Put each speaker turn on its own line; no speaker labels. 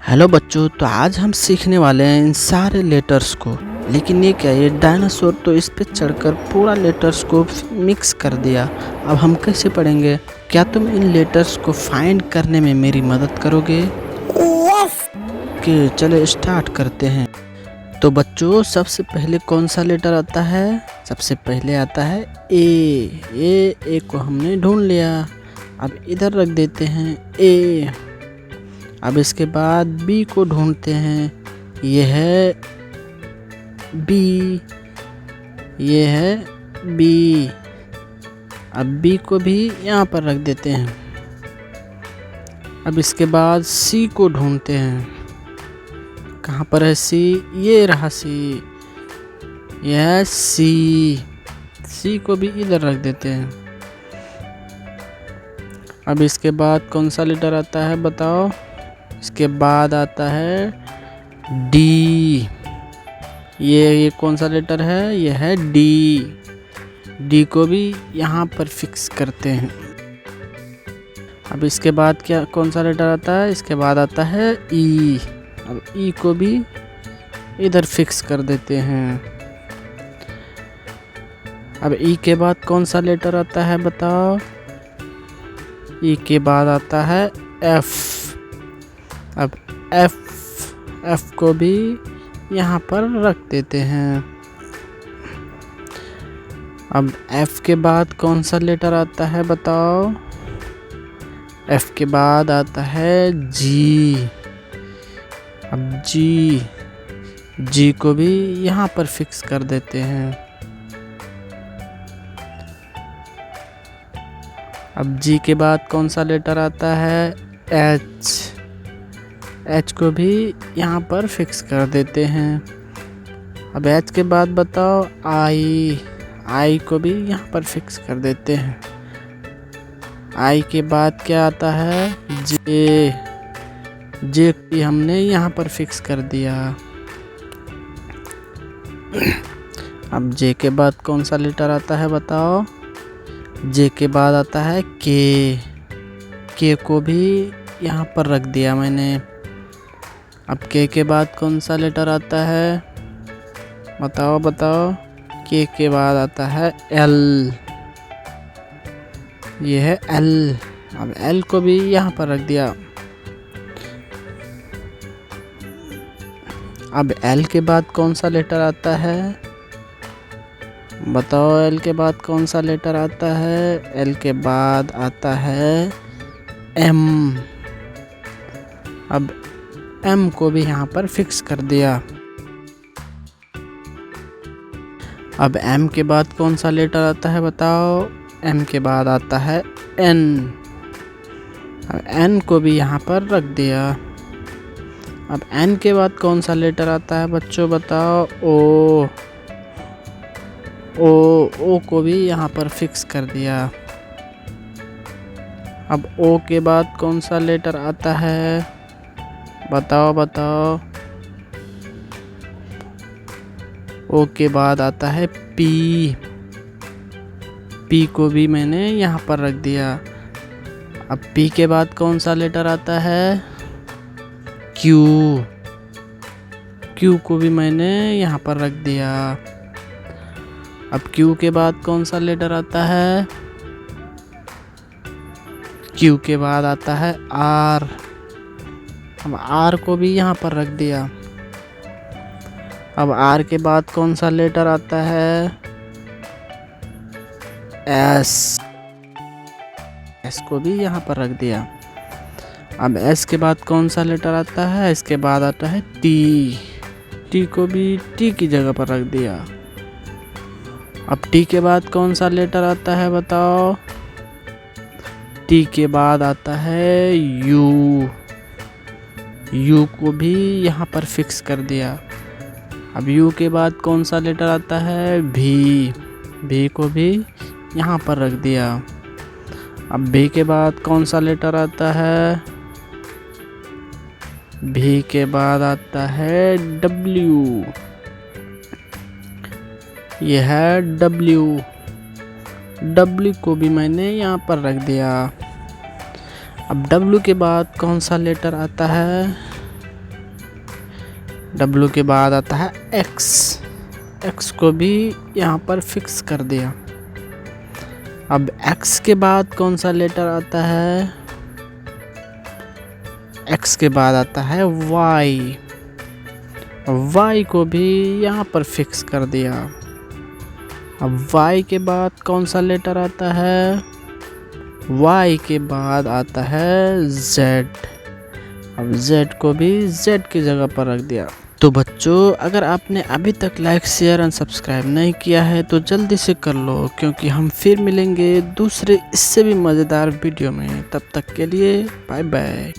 Hello बच्चों, तो आज हम सीखने वाले हैं इन सारे लेटर्स को। लेकिन ये क्या, ये डायनासोर तो इस पे चढ़कर पूरा लेटर्स को मिक्स कर दिया। अब हम कैसे पढ़ेंगे? क्या तुम इन लेटर्स को फाइंड करने में मेरी मदद करोगे?
यस।
कि चलो स्टार्ट करते हैं। तो बच्चों, सबसे पहले कौन सा लेटर आता है? सबसे पहले आता है ए को हमने ढूंढ लिया। अब इधर रख देते हैं ए। अब इसके बाद बी को ढूंढते हैं, ये है बी, ये है बी। अब बी को भी यहाँ पर रख देते हैं। अब इसके बाद सी को ढूंढते हैं, कहाँ पर है सी? ये रहा सी, यह है सी। सी को भी इधर रख देते हैं। अब इसके बाद कौन सा लेटर आता है बताओ? इसके बाद आता है डी। ये कौन सा लेटर है? ये है डी। डी को भी यहाँ पर फिक्स करते हैं। अब इसके बाद क्या कौन सा लेटर आता है? इसके बाद आता है ई। अब ई को भी इधर फिक्स कर देते हैं। अब ई के बाद कौन सा लेटर आता है बताओ? ई के बाद आता है एफ। अब एफ को भी यहाँ पर रख देते हैं। अब एफ के बाद कौन सा लेटर आता है बताओ? एफ के बाद आता है जी। अब जी को भी यहाँ पर फिक्स कर देते हैं। अब जी के बाद कौन सा लेटर आता है? एच को भी यहाँ पर फिक्स कर देते हैं। अब एच के बाद बताओ आई को भी यहाँ पर फिक्स कर देते हैं। आई के बाद क्या आता है? जे भी हमने यहाँ पर फिक्स कर दिया। अब जे के बाद कौन सा लेटर आता है बताओ? जे के बाद आता है के को भी यहाँ पर रख दिया मैंने। अब के बाद कौन सा लेटर आता है बताओ? के बाद आता है एल, ये है एल। अब एल को भी यहाँ पर रख दिया। अब एल के बाद कौन सा लेटर आता है बताओ? एल के बाद कौन सा लेटर आता है? एल के बाद आता है एम। अब एम को भी यहाँ पर फिक्स कर दिया। अब एम के बाद कौन सा लेटर आता है बताओ? एम के बाद आता है एन। अब एन को भी यहाँ पर रख दिया। अब एन के बाद कौन सा लेटर आता है बच्चों बताओ? ओ को भी यहाँ पर फिक्स कर दिया। अब ओ के बाद कौन सा लेटर आता है बताओ? ओ के बाद आता है पी को भी मैंने यहाँ पर रख दिया। अब पी के बाद कौन सा लेटर आता है? क्यू को भी मैंने यहाँ पर रख दिया। अब क्यू के बाद कौन सा लेटर आता है? क्यू के बाद आता है आर। अब आर को भी यहाँ पर रख दिया। अब आर के बाद कौन सा लेटर आता है? एस को भी यहाँ पर रख दिया। अब एस के बाद कौन सा लेटर आता है? इसके बाद आता है टी को भी टी की जगह पर रख दिया। अब टी के बाद कौन सा लेटर आता है बताओ? टी के बाद आता है यू को भी यहाँ पर फिक्स कर दिया। अब यू के बाद कौन सा लेटर आता है? भी को भी यहाँ पर रख दिया। अब भी के बाद कौन सा लेटर आता है? भी के बाद आता है डब्ल्यू, यह है डब्ल्यू को भी मैंने यहाँ पर रख दिया। अब डब्ल्यू के बाद कौन सा लेटर आता है? W के बाद आता है X, X को भी यहाँ पर फिक्स कर दिया। अब X के बाद कौन सा लेटर आता है? X के बाद आता है Y, Y को भी यहाँ पर फिक्स कर दिया। अब Y के बाद कौन सा लेटर आता है? Y के बाद आता है Z, अब Z को भी Z की जगह पर रख दिया। तो बच्चों, अगर आपने अभी तक लाइक शेयर एंड सब्सक्राइब नहीं किया है तो जल्दी से कर लो, क्योंकि हम फिर मिलेंगे दूसरे इससे भी मज़ेदार वीडियो में। तब तक के लिए बाय बाय।